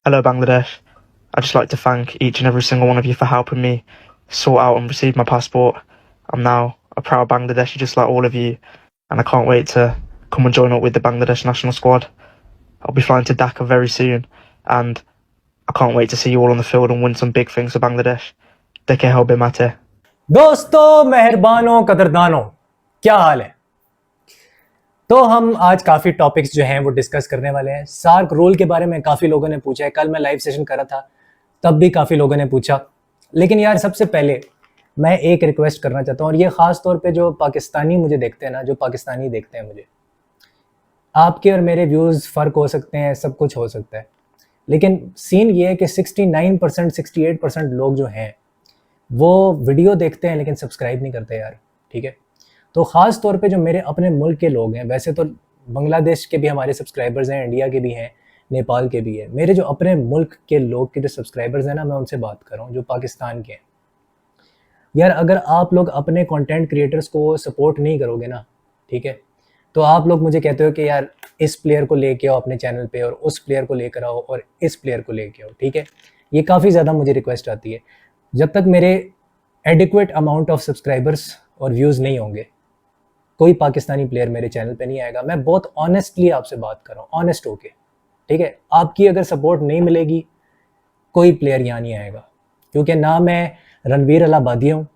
Hello, Bangladesh. I'd just like to thank each and every single one of you for helping me sort out and receive my passport. I'm now a proud Bangladeshi just like all of you, and I can't wait to come and join up with the Bangladesh national squad. I'll be flying to Dhaka very soon, and I can't wait to see you all on the field and win some big things for Bangladesh. Deke hobe mate. दोस्तों, मेहरबानों, कदरदानों, क्या हाल है। तो हम आज काफ़ी topics जो हैं वो डिस्कस करने वाले हैं। सार्क रूल के बारे में काफ़ी लोगों ने पूछा है। कल मैं लाइव सेशन कर रहा था, तब भी काफ़ी लोगों ने पूछा। लेकिन यार, सबसे पहले मैं एक रिक्वेस्ट करना चाहता हूँ, और ये ख़ास तौर पे जो पाकिस्तानी मुझे देखते हैं ना, जो पाकिस्तानी देखते हैं मुझे, आपके और मेरे व्यूज़ फ़र्क हो सकते हैं, सब कुछ हो सकता है, लेकिन सीन ये है कि 69% 68% लोग जो हैं वो वीडियो देखते हैं लेकिन सब्सक्राइब नहीं करते यार। ठीक है, तो ख़ास तौर पे जो मेरे अपने मुल्क के लोग हैं, वैसे तो बांग्लादेश के भी हमारे सब्सक्राइबर्स हैं, इंडिया के भी हैं, नेपाल के भी हैं। मेरे जो अपने मुल्क के लोग के जो सब्सक्राइबर्स हैं ना, मैं उनसे बात कर रहा हूँ, जो पाकिस्तान के हैं। यार, अगर आप लोग अपने कंटेंट क्रिएटर्स को सपोर्ट नहीं करोगे ना, ठीक है, तो आप लोग मुझे कहते हो कि यार इस प्लेयर को लेके आओ अपने चैनल पे, और उस प्लेयर को लेकर आओ, और इस प्लेयर को लेके आओ। ठीक है, ये काफ़ी ज़्यादा मुझे रिक्वेस्ट आती है। जब तक मेरे एडिक्वेट अमाउंट ऑफ सब्सक्राइबर्स और व्यूज़ नहीं होंगे, कोई पाकिस्तानी प्लेयर मेरे चैनल पे नहीं आएगा। मैं बहुत ऑनेस्टली आपसे बात कर रहा हूँ, ऑनेस्ट होके। ठीक है, आपकी अगर सपोर्ट नहीं मिलेगी, कोई प्लेयर यहाँ नहीं आएगा, क्योंकि ना मैं रणवीर अलाहाबादी हूँ,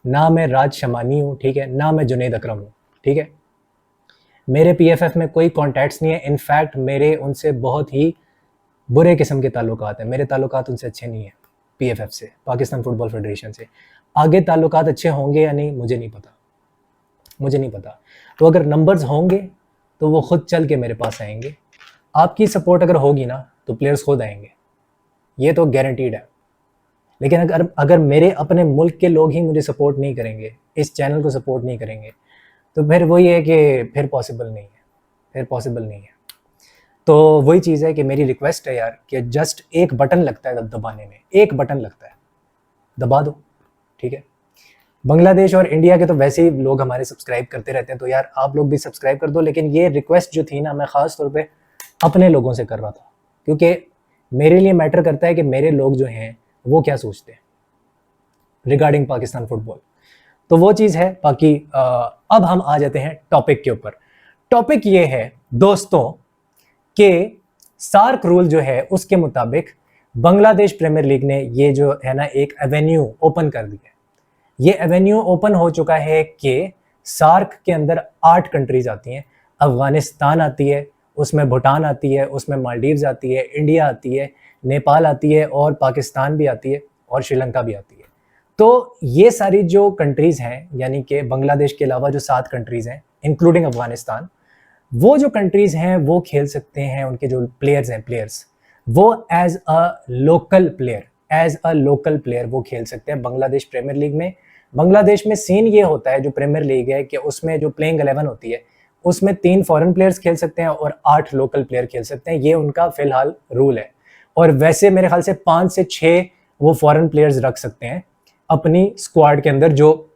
ना मैं राज शमानी हूँ, ठीक है, ना मैं जुनैद अकरम हूँ। ठीक है, मेरे पीएफएफ में कोई कॉन्टैक्ट्स नहीं है। इनफैक्ट मेरे उनसे बहुत ही बुरे किस्म के ताल्लुकात हैं। मेरे ताल्लुकात उनसे अच्छे नहीं हैं, पीएफएफ से, पाकिस्तान फुटबॉल फेडरेशन से। आगे ताल्लुकात अच्छे होंगे या नहीं, मुझे नहीं पता, मुझे नहीं पता। तो अगर नंबर्स होंगे तो वो खुद चल के मेरे पास आएंगे। आपकी सपोर्ट अगर होगी ना, तो प्लेयर्स खुद आएंगे, ये तो गारंटीड है। लेकिन अगर अगर मेरे अपने मुल्क के लोग ही मुझे सपोर्ट नहीं करेंगे, इस चैनल को सपोर्ट नहीं करेंगे, तो फिर वही है कि फिर पॉसिबल नहीं है, फिर पॉसिबल नहीं है। तो वही चीज़ है कि मेरी रिक्वेस्ट है यार, कि जस्ट एक बटन लगता है दबाने में, एक बटन लगता है, दबा दो। ठीक है, बांग्लादेश और इंडिया के तो वैसे ही लोग हमारे सब्सक्राइब करते रहते हैं, तो यार आप लोग भी सब्सक्राइब कर दो। लेकिन ये रिक्वेस्ट जो थी ना, मैं ख़ास तौर पे अपने लोगों से कर रहा था, क्योंकि मेरे लिए मैटर करता है कि मेरे लोग जो हैं वो क्या सोचते हैं रिगार्डिंग पाकिस्तान फुटबॉल। तो वो चीज़ है। बाकी अब हम आ जाते हैं टॉपिक के ऊपर। टॉपिक ये है दोस्तों कि सार्क रूल जो है उसके मुताबिक बांग्लादेश प्रीमियर लीग ने ये जो है ना एक एवेन्यू ओपन कर दी है। ये एवेन्यू ओपन हो चुका है कि सार्क के अंदर 8 कंट्रीज आती हैं। अफगानिस्तान आती है, उसमें भूटान आती है, उसमें मालदीव्स आती है, इंडिया आती है, नेपाल आती है, और पाकिस्तान भी आती है, और श्रीलंका भी आती है। तो ये सारी जो कंट्रीज हैं, यानी कि बांग्लादेश के अलावा जो 7 कंट्रीज हैं इंक्लूडिंग अफगानिस्तान, वो जो कंट्रीज हैं वो खेल सकते हैं। उनके जो प्लेयर्स हैं, प्लेयर्स वो as a local player, as a local player वो खेल सकते हैं बांग्लादेश प्रीमियर लीग में। बांग्लादेश में सीन ये होता है, जो प्रीमियर लीग है, कि उसमें जो प्लेइंग 11 होती है, उसमें 3 फॉरेन प्लेयर्स खेल सकते हैं और 8 लोकल प्लेयर खेल सकते हैं। ये उनका फिलहाल रूल है। और वैसे मेरे ख्याल से 5 से 6 वो फॉरेन प्लेयर्स रख सकते हैं अपनी स्क्वाड के अंदर, जो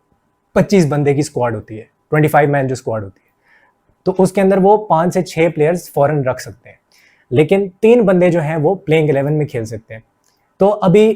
25 बंदे की स्क्वाड होती है, 25 मैन जो स्क्वाड होती है, तो उसके अंदर वो 5 से 6 प्लेयर्स फॉरेन रख सकते हैं। लेकिन 3 बंदे जो हैं वो प्लेइंग 11 में खेल सकते हैं। तो अभी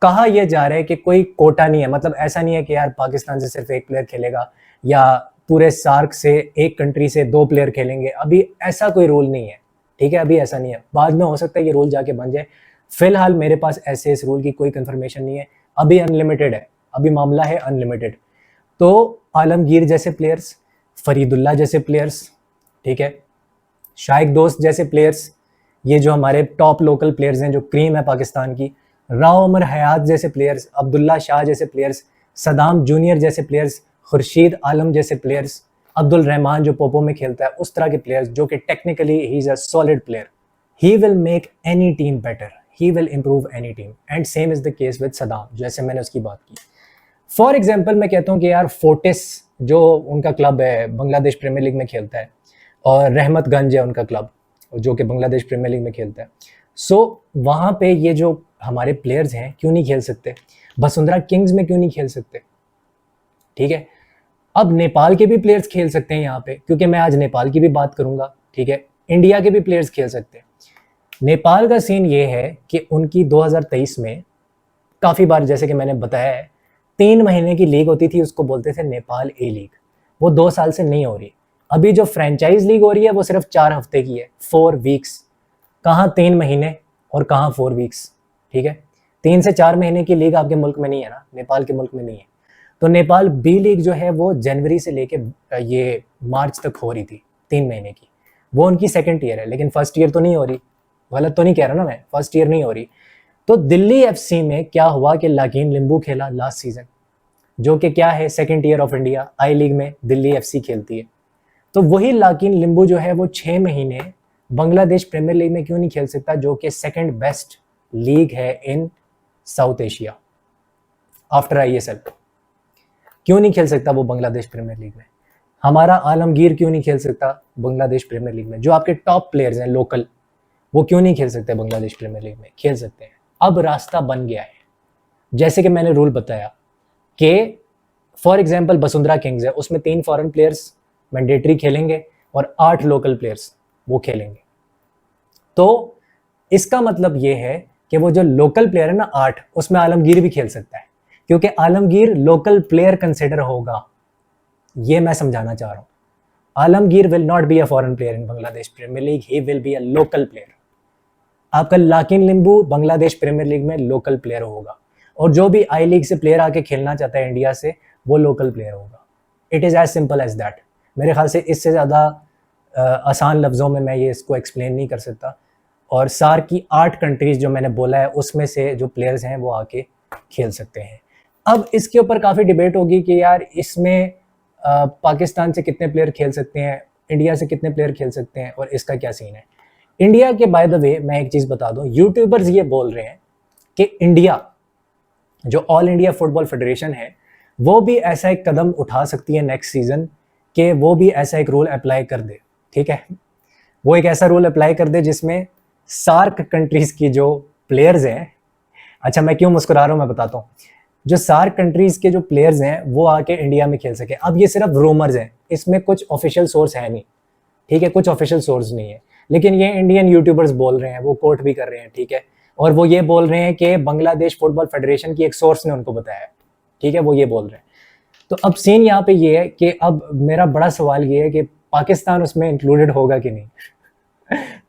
कहा यह जा रहा है कि कोई कोटा नहीं है, मतलब ऐसा नहीं है कि यार पाकिस्तान से सिर्फ एक प्लेयर खेलेगा, या पूरे सार्क से एक कंट्री से 2 प्लेयर खेलेंगे। अभी ऐसा कोई रूल नहीं है। ठीक है, अभी ऐसा नहीं है, बाद में हो सकता है ये रूल जाके बन जाए। फिलहाल मेरे पास ऐसे इस रूल की कोई कंफर्मेशन नहीं है। अभी अनलिमिटेड है, अभी मामला है अनलिमिटेड। तो आलमगीर जैसे प्लेयर्स, फरीदुल्ला जैसे प्लेयर्स, ठीक है, शाइक दोस्त जैसे प्लेयर्स, ये जो हमारे टॉप लोकल प्लेयर्स हैं, जो क्रीम है पाकिस्तान की, राव उमर हयात जैसे प्लेयर्स, अब्दुल्ला शाह जैसे प्लेयर्स, सदाम जूनियर जैसे प्लेयर्स, खुर्शीद आलम जैसे प्लेयर्स, अब्दुल रहमान जो पोपो में खेलता है, उस तरह के प्लेयर्स, जो कि technically he is a solid player. He will make any team better, he will improve any team, and same is the case with Saddam, जैसे मैंने उसकी बात की। फॉर एग्जाम्पल मैं कहता हूँ कि यार फोर्टिस जो उनका क्लब है, बांग्लादेश प्रीमियर लीग में खेलता है, और रहमतगंज है उनका क्लब, जो कि बांग्लादेश प्रीमियर लीग में खेलता है। सो वहाँ पे ये जो हमारे प्लेयर्स हैं क्यों नहीं खेल सकते? वसुंधरा किंग्स में क्यों नहीं खेल सकते? ठीक है, अब नेपाल के भी प्लेयर्स खेल सकते हैं यहाँ पे, क्योंकि मैं आज नेपाल की भी बात करूंगा। ठीक है, इंडिया के भी प्लेयर्स खेल सकते हैं। नेपाल का सीन ये है कि उनकी 2023 में काफ़ी बार, जैसे कि मैंने बताया है, 3 महीने की लीग होती थी, उसको बोलते थे नेपाल ए लीग। वो 2 साल से नहीं हो रही। अभी जो फ्रेंचाइज लीग हो रही है वो सिर्फ 4 हफ्ते की है, 4 वीक्स। कहाँ 3 महीने और कहाँ 4 वीक्स, ठीक है। 3 से 4 महीने की लीग आपके मुल्क में नहीं है ना, नेपाल के मुल्क में नहीं है। तो नेपाल बी लीग जो है वो जनवरी से लेके ये मार्च तक हो रही थी, 3 महीने की। वो उनकी सेकंड ईयर है, लेकिन फर्स्ट ईयर तो नहीं हो रही। गलत तो नहीं कह रहा ना मैं, फर्स्ट ईयर नहीं हो रही। तो दिल्ली एफसी में क्या हुआ कि लाकीन लिंबू खेला लास्ट सीजन, जो कि क्या है, second year of India I league में दिल्ली एफसी खेलती है। तो वही लाकीन लिंबू जो है वो 6 महीने बांग्लादेश प्रीमियर लीग में क्यों नहीं खेल सकता, जो कि सेकंड बेस्ट लीग है इन साउथ एशिया आफ्टर आईएसएल। क्यों नहीं खेल सकता वो बांग्लादेश प्रीमियर लीग में? हमारा आलमगीर क्यों नहीं खेल सकता बांग्लादेश प्रीमियर लीग में? जो आपके टॉप प्लेयर्स हैं लोकल, वो क्यों नहीं खेल सकते बांग्लादेश प्रीमियर लीग में? खेल सकते हैं। अब रास्ता बन गया है, जैसे कि मैंने रूल बताया कि फॉर एग्जांपल वसुंधरा किंग्स है, उसमें 3 फॉरेन प्लेयर्स मैंडेटरी खेलेंगे और 8 लोकल प्लेयर्स वो खेलेंगे। तो इसका मतलब ये है कि वो जो लोकल प्लेयर है ना 8, उसमें आलमगीर भी खेल सकता है, क्योंकि आलमगीर लोकल प्लेयर कंसिडर होगा। ये मैं समझाना चाह रहा हूँ। Alamgir will not be a foreign player in Bangladesh Premier League, he will be a local player. आपका लाकिन लिंबू बांग्लादेश प्रीमियर लीग में लोकल प्लेयर होगा, और जो भी आई लीग से प्लेयर आके खेलना चाहता है इंडिया से, वो लोकल प्लेयर होगा। It is as simple as that. मेरे ख्याल से इससे ज़्यादा आसान लफ्ज़ों में मैं ये इसको एक्सप्लेन नहीं कर सकता। और सार की 8 कंट्रीज़ जो मैंने बोला है, उसमें से जो प्लेयर्स हैं वो आके खेल सकते हैं। अब इसके ऊपर काफ़ी डिबेट होगी कि यार इसमें पाकिस्तान से कितने प्लेयर खेल सकते हैं, इंडिया से कितने प्लेयर खेल सकते हैं, और इसका क्या सीन है। इंडिया के, बाय द वे मैं एक चीज़ बता दूं, यूट्यूबर्स ये बोल रहे हैं कि इंडिया, जो ऑल इंडिया फुटबॉल फेडरेशन है, वो भी ऐसा एक कदम उठा सकती है नेक्स्ट सीजन कि वो भी ऐसा एक रूल अप्लाई कर दे, ठीक है। वो एक ऐसा रूल अप्लाई कर दे जिसमें सार्क कंट्रीज की जो प्लेयर्स हैं, अच्छा मैं क्यों मुस्कुरा रहा हूँ मैं बताता हूँ, जो सार्क कंट्रीज के जो प्लेयर्स हैं वो आके इंडिया में खेल सके। अब ये सिर्फ रूमर्स हैं, इसमें कुछ ऑफिशियल सोर्स है नहीं, ठीक है, कुछ ऑफिशियल सोर्स नहीं है, लेकिन ये इंडियन यूट्यूबर्स बोल रहे हैं, वो कोट भी कर रहे हैं, ठीक है। और वो ये बोल रहे हैं कि बांग्लादेश फुटबॉल फेडरेशन की एक सोर्स ने उनको बताया है, ठीक है, वो ये बोल रहे हैं। तो अब सीन यहाँ पे ये है कि अब मेरा बड़ा सवाल ये है कि पाकिस्तान उसमें इंक्लूडेड होगा कि नहीं।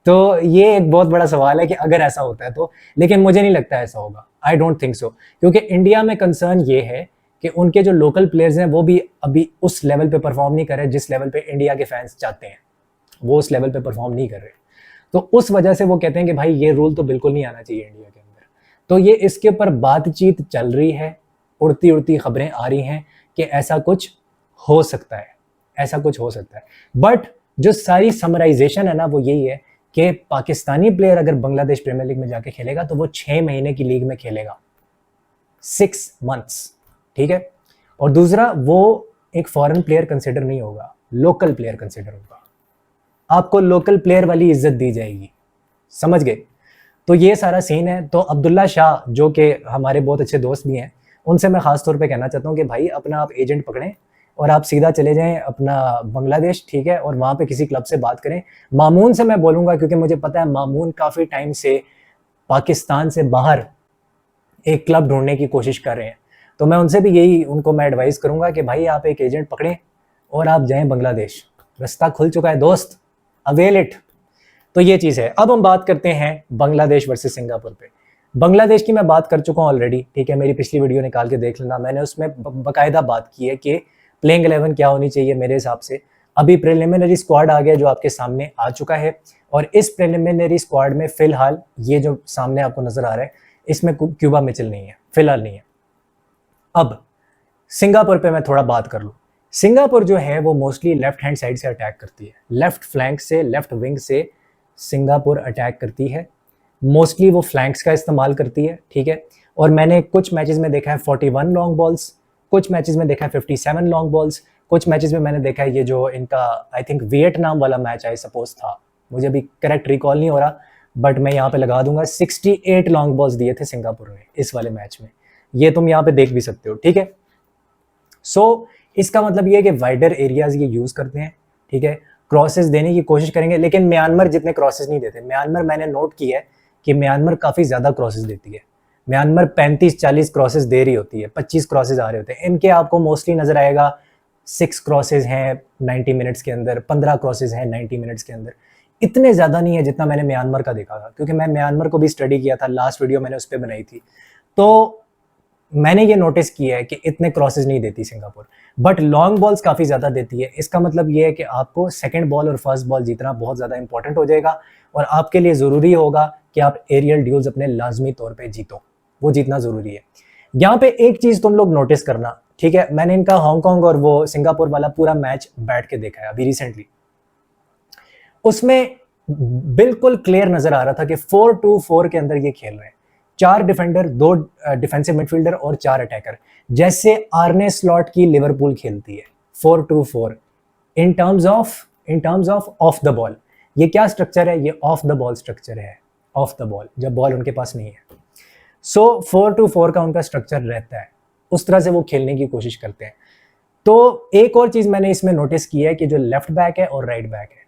तो ये एक बहुत बड़ा सवाल है कि अगर ऐसा होता है तो, लेकिन मुझे नहीं लगता ऐसा होगा। आई डोंट थिंक सो, क्योंकि इंडिया में कंसर्न ये है कि उनके जो लोकल प्लेयर्स हैं वो भी अभी उस लेवल पे परफॉर्म नहीं कर रहे जिस लेवल पे इंडिया के फैंस चाहते हैं, वो उस लेवल पे परफॉर्म नहीं कर रहे। तो उस वजह से वो कहते हैं कि भाई ये रूल तो बिल्कुल नहीं आना चाहिए इंडिया के अंदर। तो ये इसके ऊपर बातचीत चल रही है, उड़ती उड़ती खबरें आ रही हैं कि ऐसा कुछ हो सकता है, ऐसा कुछ हो सकता है। बट जो सारी समराइजेशन है ना वो यही है कि पाकिस्तानी प्लेयर अगर बांग्लादेश प्रीमियर लीग में जाके खेलेगा तो वो 6 महीने की लीग में खेलेगा, 6 months, ठीक है। और दूसरा, वो एक फॉरेन प्लेयर कंसिडर नहीं होगा, लोकल प्लेयर कंसिडर होगा। आपको लोकल प्लेयर वाली इज्जत दी जाएगी, समझ गए। तो ये सारा सीन है। तो अब्दुल्ला शाह जो कि हमारे बहुत अच्छे दोस्त भी हैं, उनसे मैं ख़ास तौर पे कहना चाहता हूँ कि भाई अपना आप एजेंट पकड़ें और आप सीधा चले जाएं अपना बांग्लादेश, ठीक है, और वहाँ पे किसी क्लब से बात करें। मामून से मैं बोलूँगा, क्योंकि मुझे पता है मामून काफ़ी टाइम से पाकिस्तान से बाहर एक क्लब ढूंढने की कोशिश कर रहे हैं। तो मैं उनसे भी यही, उनको मैं एडवाइस करूँगा कि भाई आप एक एजेंट पकड़ें और आप जाएँ बांग्लादेश। रास्ता खुल चुका है दोस्त, अवेल इट। तो ये चीज़ है। अब हम बात करते हैं बांग्लादेश वर्सेस सिंगापुर पे। बांग्लादेश की मैं बात कर चुका हूँ ऑलरेडी, ठीक है, मेरी पिछली वीडियो निकाल के देख लेना, मैंने उसमें बाकायदा बात की है कि प्लेइंग 11 क्या होनी चाहिए मेरे हिसाब से। अभी प्रिलिमिनरी स्क्वाड आ गया जो आपके सामने आ चुका है, और इस प्रिलिमिनरी स्क्वाड में फिलहाल ये जो सामने आपको नजर आ रहा है, इसमें क्यूबा मिचेल नहीं है, फिलहाल नहीं है। अब सिंगापुर पे मैं थोड़ा बात कर लूँ। सिंगापुर जो है वो मोस्टली लेफ्ट हैंड साइड से अटैक करती है, लेफ्ट फ्लैंक से, लेफ्ट विंग से सिंगापुर अटैक करती है। मोस्टली वो फ्लैंक्स का इस्तेमाल करती है, ठीक है। और मैंने कुछ मैचेस में देखा है 41 लॉन्ग बॉल्स, कुछ मैचेस में देखा है 57 लॉन्ग बॉल्स, कुछ मैचेस में मैंने देखा है ये जो इनका आई थिंक वियतनाम वाला मैच आई सपोज था, मुझे अभी करेक्ट रिकॉल नहीं हो रहा, बट मैं यहाँ पे लगा दूंगा 68 लॉन्ग बॉल्स दिए थे सिंगापुर ने इस वाले मैच में। ये तुम यहाँ पे देख भी सकते हो, ठीक है। सो इसका मतलब ये है कि वाइडर एरियाज ये यूज़ करते हैं, ठीक है। क्रॉसेस देने की कोशिश करेंगे, लेकिन म्यांमार जितने क्रॉसेस नहीं देते। म्यांमार मैंने नोट किया है कि म्यांमार काफ़ी ज़्यादा क्रॉसेस देती है। म्यांमार 35-40 क्रॉसेस दे रही होती है, 25 क्रॉसेस आ रहे होते हैं। इनके आपको मोस्टली नज़र आएगा 6 क्रॉसेस हैं 90 मिनट्स के अंदर, 15 क्रॉसेस हैं 90 मिनट्स के अंदर। इतने ज़्यादा नहीं है जितना मैंने म्यांमार का देखा था, क्योंकि मैं म्यांमार को भी स्टडी किया था, लास्ट वीडियो मैंने उस पर बनाई थी। तो मैंने ये नोटिस किया है कि इतने क्रॉसेस नहीं देती सिंगापुर, बट लॉन्ग बॉल्स काफ़ी ज़्यादा देती है। इसका मतलब ये है कि आपको सेकंड बॉल और फर्स्ट बॉल जीतना बहुत ज़्यादा इंपॉर्टेंट हो जाएगा, और आपके लिए ज़रूरी होगा कि आप एरियल ड्यूल्स अपने लाजमी तौर पे जीतो, वो जीतना ज़रूरी है। यहाँ पे एक चीज़ तुम लोग नोटिस करना, ठीक है, मैंने इनका हांगकांग और वो सिंगापुर वाला पूरा मैच बैठ के देखा है अभी रिसेंटली। उसमें बिल्कुल क्लियर नज़र आ रहा था कि 4-2-4 के अंदर ये खेल रहे हैं, 4 डिफेंडर, 2 डिफेंसिव मिडफील्डर और 4 अटैकर, जैसे आर्ने स्लॉट की लिवरपूल खेलती है 4-2-4 in terms of of the ball. ये क्या स्ट्रक्चर है? ये ऑफ द बॉल स्ट्रक्चर है, ऑफ द बॉल, जब बॉल उनके पास नहीं है। सो 4-2-4 का उनका स्ट्रक्चर रहता है, उस तरह से वो खेलने की कोशिश करते हैं। तो एक और चीज़ मैंने इसमें नोटिस की है कि जो लेफ्ट बैक है और राइट बैक है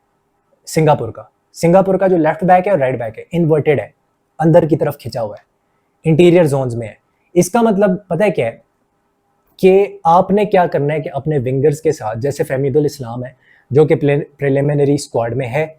सिंगापुर का जो लेफ्ट बैक है और राइट बैक है, इन्वर्टेड है, अंदर की तरफ खिंचा हुआ है, इंटीरियर जोन्स में है। इसका मतलब पता है क्या है कि आपने क्या करना है कि अपने विंगर्स के साथ, जैसे फहमीदुल इस्लाम है जो कि प्रिलिमिनरी स्क्वाड में है,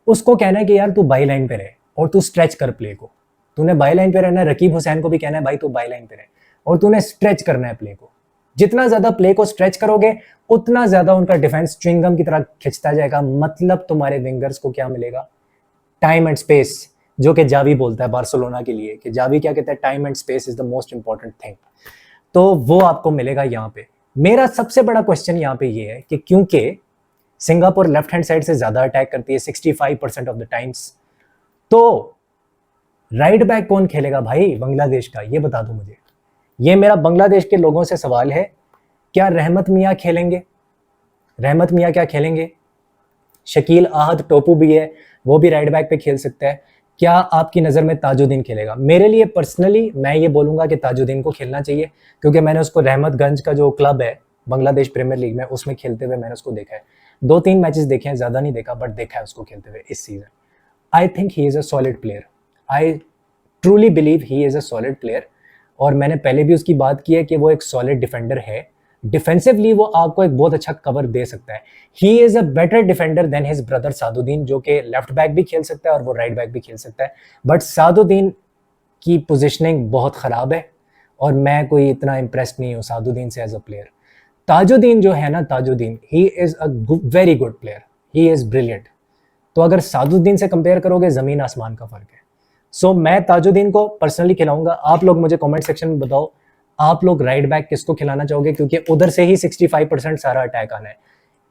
उसको कहना है कि यार तू बाई लाइन पे रहे और तू स्ट्रेच कर प्ले को। तूने बाई लाइन पे रहना है। रकीब हुसैन को भी कहना है भाई तू बाई लाइन पे रहे और तूने स्ट्रेच करना है प्ले को। जितना ज्यादा प्ले को स्ट्रेच करोगे उतना ज्यादा उनका डिफेंस च्युइंगम की तरह खिंचता जाएगा। मतलब तुम्हारे विंगर्स को क्या मिलेगा? टाइम एंड स्पेस, जो कि जावी बोलता है बार्सिलोना के लिए, कि जावी क्या कहता है, time and space is the most important thing. तो वो आपको मिलेगा यहाँ पे। मेरा सबसे बड़ा क्वेश्चन यहाँ पे ये है कि क्योंकि सिंगापुर लेफ्ट हैंड साइड से ज्यादा अटैक करती है 65% ऑफ द टाइम्स, तो राइट बैक कौन खेलेगा भाई बांग्लादेश का? ये बता दो मुझे। ये मेरा बांग्लादेश के लोगों से सवाल है। क्या रहमत मियाँ खेलेंगे? रहमत मियाँ क्या खेलेंगे? शकील आहद टोपू भी है, वो भी राइट बैक पे खेल सकता है। क्या आपकी नज़र में ताजुद्दीन खेलेगा? मेरे लिए पर्सनली मैं ये बोलूँगा कि ताजुद्दीन को खेलना चाहिए, क्योंकि मैंने उसको रहमतगंज का जो क्लब है बांग्लादेश प्रीमियर लीग में, उसमें खेलते हुए मैंने उसको देखा है। 2-3 मैचेस देखे हैं, ज़्यादा नहीं देखा, बट देखा है उसको खेलते हुए इस season. I think he is a solid player. I truly believe he is a solid player. और मैंने पहले भी उसकी बात की है कि वो एक सॉलिड डिफेंडर है। डिफेंसिवली वो आपको एक बहुत अच्छा कवर दे सकता है। He is a better defender than his brother Saduddin, जो कि लेफ्ट बैक भी खेल सकता है और वो राइट बैक भी खेल सकता है। बट सादुद्दीन की पोजिशनिंग बहुत ख़राब है और मैं कोई इतना इम्प्रेस्ड नहीं हूँ सादुद्दीन से एज अ प्लेयर। ताजुद्दीन जो है ना, ताजुद्दीन, ही is a very good player, he is brilliant. तो अगर सादुद्दीन से कंपेयर करोगे, ज़मीन आसमान का फ़र्क है। सो मैं ताजुद्दीन को पर्सनली खिलाऊंगा। आप लोग मुझे कमेंट सेक्शन में बताओ आप लोग राइट बैक किसको खिलाना चाहोगे, क्योंकि उधर से ही 65% सारा अटैक आना है।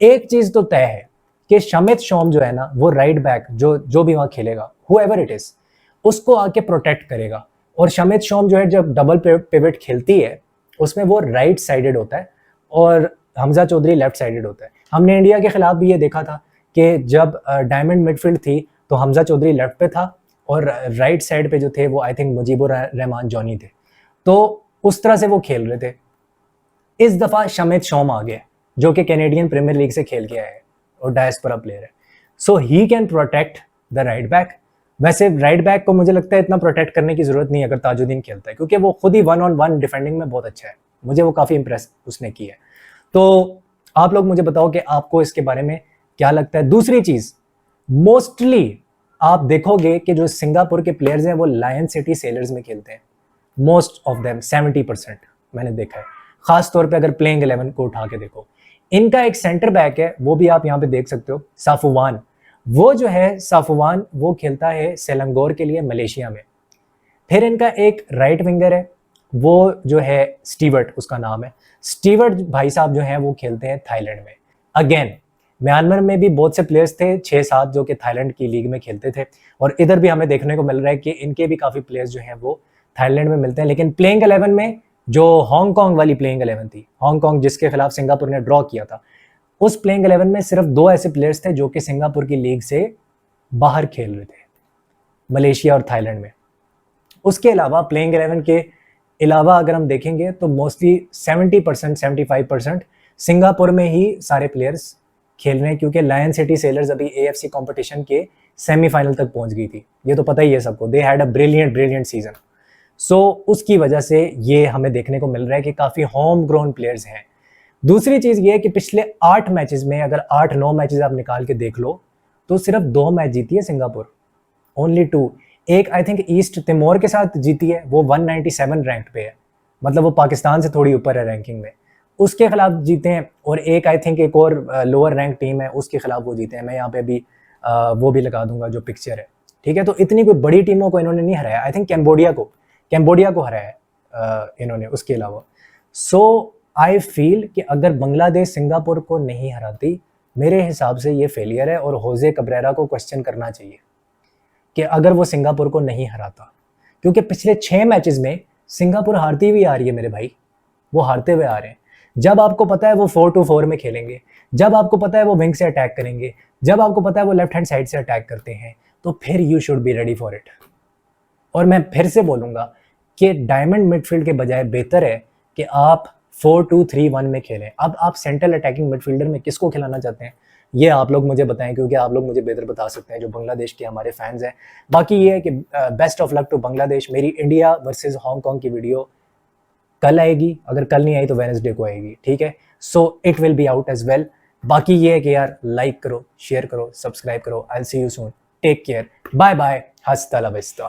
एक चीज तो तय है कि शमित शोम जो है ना, वो राइट बैक जो भी वहां खेलेगा, हुएवर इट इज, उसको आके प्रोटेक्ट करेगा। और शमित शोम जो है जब डबल पिवट खेलती है उसमें वो राइट साइडेड होता है और हमजा चौधरी लेफ्ट साइडेड होता है। हमने इंडिया के खिलाफ भी ये देखा था कि जब डायमंड मिडफील्ड थी तो हमजा चौधरी लेफ्ट पे था और राइट साइड पे जो थे वो आई थिंक मुजीबुर रहमान जॉनी थे। तो उस तरह से वो खेल रहे थे। इस दफ़ा शमित शोम आ गया जो कि कैनेडियन प्रीमियर लीग से खेल गया है और डायस्पोरा प्लेयर है। So he can protect the right back. वैसे राइट बैक को मुझे लगता है इतना प्रोटेक्ट करने की ज़रूरत नहीं अगर ताजुद्दीन खेलता है, क्योंकि वो खुद ही 1-on-1 डिफेंडिंग में बहुत अच्छा है। मुझे वो काफ़ी इंप्रेस उसने की है। तो आप लोग मुझे बताओ कि आपको इसके बारे में क्या लगता है। दूसरी चीज़, मोस्टली आप देखोगे कि जो सिंगापुर के प्लेयर्स हैं वो लायन सिटी सेलर्स में खेलते हैं। मोस्ट ऑफ देम 70% मैंने देखा है। खास तौर पे अगर प्लेइंग 11 को उठा के देखो, इनका एक सेंटर बैक है, वो भी आप यहाँ पे देख सकते हो, साफुवान। वो जो है साफुवान, वो खेलता है सेलंगोर के लिए मलेशिया में। फिर इनका एक राइट विंगर है, वो जो है स्टीवर्ट, उसका नाम है स्टीवर्ट भाई साहब, जो है वो खेलते हैं थाईलैंड में। अगेन म्यांमार में भी बहुत से प्लेयर्स थे 6-7 जो कि थाईलैंड की लीग में खेलते थे, और इधर भी हमें देखने को मिल रहा है कि इनके भी काफ़ी प्लेयर्स जो हैं वो थाईलैंड में मिलते हैं। लेकिन प्लेइंग 11 में जो हांगकांग वाली प्लेइंग 11 थी, हांगकांग जिसके खिलाफ सिंगापुर ने ड्रॉ किया था, उस प्लेइंग 11 में सिर्फ 2 ऐसे प्लेयर्स थे जो कि सिंगापुर की लीग से बाहर खेल रहे थे, मलेशिया और थाईलैंड में। उसके अलावा प्लेइंग 11 के अलावा अगर हम देखेंगे तो मोस्टली 70% 75% सिंगापुर में ही सारे प्लेयर्स खेल रहे हैं क्योंकि लायन सिटी सेलर्स अभी AFC कंपटीशन के सेमीफाइनल तक पहुंच गई थी, ये तो पता ही है सबको। They had a brilliant season. So उसकी वजह से ये हमें देखने को मिल रहा है कि काफ़ी होम ग्रोन प्लेयर्स हैं। दूसरी चीज़ ये है कि पिछले 8 मैचेस में अगर 8-9 मैचेस आप निकाल के देख लो तो सिर्फ 2 मैच जीती है सिंगापुर, ओनली 2। एक आई थिंक ईस्ट तिमोर के साथ जीती है, वो 197 रैंक पे है, मतलब वो पाकिस्तान से थोड़ी ऊपर है रैंकिंग में, उसके खिलाफ जीते हैं। और एक आई थिंक एक और लोअर रैंक टीम है, उसके खिलाफ वो जीते हैं। मैं यहाँ पे अभी वो भी लगा दूंगा जो पिक्चर है, ठीक है। तो इतनी कोई बड़ी टीमों को इन्होंने नहीं हराया। आई थिंक कैम्बोडिया को हराया है इन्होंने उसके अलावा। सो आई फील कि अगर बांग्लादेश सिंगापुर को नहीं हराती, मेरे हिसाब से ये फेलियर है और होजे कब्रेरा को क्वेश्चन करना चाहिए कि अगर वो सिंगापुर को नहीं हराता, क्योंकि पिछले 6 मैचेस में सिंगापुर हारती हुई आ रही है मेरे भाई, वो हारते हुए आ रहे हैं। जब आपको पता है वो 4-2-4 में खेलेंगे, जब आपको पता है वो विंग से अटैक करेंगे, जब आपको पता है वो लेफ्ट हैंड साइड से अटैक करते हैं, तो फिर you should be ready for it. और मैं फिर से बोलूंगा कि डायमंड मिडफील्ड के बजाय बेहतर है कि आप 4-2-3-1 में खेलें। अब आप सेंट्रल अटैकिंग मिडफील्डर में किसको खिलाना चाहते हैं, ये आप लोग मुझे बताएं, क्योंकि आप लोग मुझे बेहतर बता सकते हैं जो बांग्लादेश के हमारे फैंस हैं। बाकी ये है कि best of luck to Bangladesh. मेरी इंडिया वर्सेस हांगकांग की वीडियो कल आएगी, अगर कल नहीं आई तो वेडनेसडे को आएगी, ठीक है। So it will be out as well. बाकी ये है कि यार लाइक करो, शेयर करो, सब्सक्राइब करो। I will see you soon, take care, bye bye, हस्ता ला विस्ता।